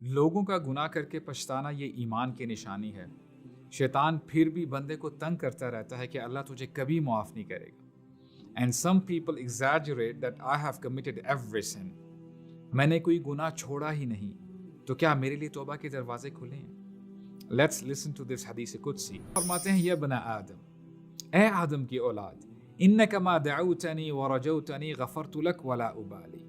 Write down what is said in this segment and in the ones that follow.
لوگوں کا گناہ کر کے پچھتانا یہ ایمان کی نشانی ہے۔ شیطان پھر بھی بندے کو تنگ کرتا رہتا ہے کہ اللہ تجھے کبھی معاف نہیں کرے گا۔ And some people exaggerate that I have committed every sin۔ میں نے کوئی گناہ چھوڑا ہی نہیں، تو کیا میرے لیے توبہ کے دروازے کھلے ہیں؟ Let's listen to this حدیث قدسی۔ فرماتے ہیں، یا بن آدم، اے آدم کی اولاد، انک ما دعوتنی ورجوتنی غفرت لک ولا ابالی۔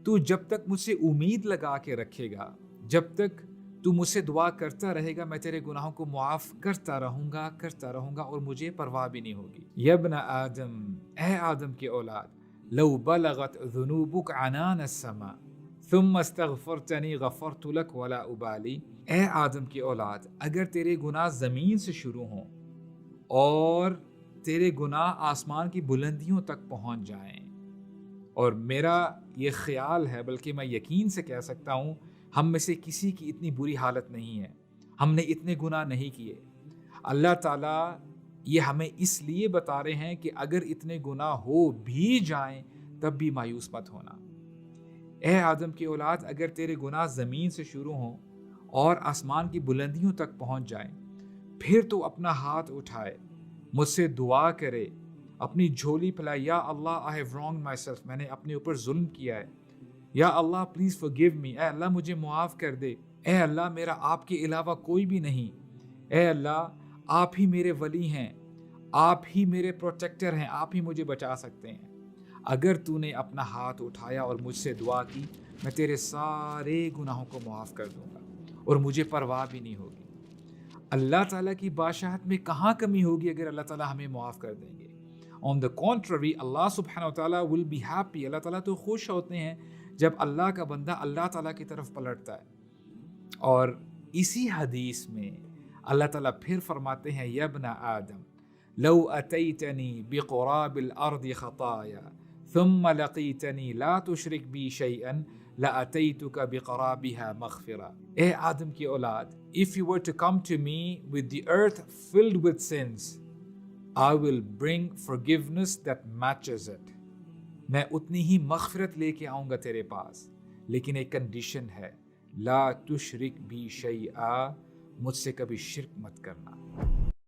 تو جب تک مجھ سے امید لگا کے رکھے گا، جب تک تو مجھ سے دعا کرتا رہے گا، میں تیرے گناہوں کو معاف کرتا رہوں گا اور مجھے پرواہ بھی نہیں ہوگی۔ یا ابن آدم، اے آدم کی اولاد، لو بلغت ذنوبک عنان السماء ثم استغفرتنی غفرت لک ولا ابالی۔ اے آدم کی اولاد، اگر تیرے گناہ زمین سے شروع ہوں اور تیرے گناہ آسمان کی بلندیوں تک پہنچ جائیں، اور میرا یہ خیال ہے، بلکہ میں یقین سے کہہ سکتا ہوں، ہم میں سے کسی کی اتنی بری حالت نہیں ہے، ہم نے اتنے گناہ نہیں کیے۔ اللہ تعالیٰ یہ ہمیں اس لیے بتا رہے ہیں کہ اگر اتنے گناہ ہو بھی جائیں تب بھی مایوس مت ہونا۔ اے آدم کی اولاد، اگر تیرے گناہ زمین سے شروع ہوں اور آسمان کی بلندیوں تک پہنچ جائیں، پھر تو اپنا ہاتھ اٹھائے، مجھ سے دعا کرے، اپنی جھولی پھیلائے، یا اللہ I have wronged myself، میں نے اپنے اوپر ظلم کیا ہے، یا اللہ پلیز forgive me، اے اللہ مجھے معاف کر دے، اے اللہ میرا آپ کے علاوہ کوئی بھی نہیں، اے اللہ آپ ہی میرے ولی ہیں، آپ ہی میرے پروٹیکٹر ہیں، آپ ہی مجھے بچا سکتے ہیں۔ اگر تو نے اپنا ہاتھ اٹھایا اور مجھ سے دعا کی، میں تیرے سارے گناہوں کو معاف کر دوں گا اور مجھے پرواہ بھی نہیں ہوگی۔ اللہ تعالیٰ کی بادشاہت میں کہاں کمی ہوگی اگر اللہ تعالیٰ ہمیں معاف کر دیں گے؟ On the contrary، اللہ سبحانہ وتعالیٰ will be happy، اللہ تعالیٰ تو خوش ہوتے ہیں جب اللہ کا بندہ اللہ تعالیٰ کی طرف پلٹتا ہے۔ اور اسی حدیث میں اللہ تعالیٰ پھر فرماتے ہیں، یا ابن آدم لو اتیتنی بقراب الارض خطایا ثم لقیتنی لا تشرک بی شیئا لاتیتک بقرابها مغفرہ۔ اے آدم کی اولاد، if you were to come to me with the earth filled with sins، I will bring forgiveness that matches it۔ میں اتنی ہی مغفرت لے کے آؤں گا تیرے پاس، لیکن ایک کنڈیشن ہے، لا تشرک بی شیئا، مجھ سے کبھی شرک مت کرنا۔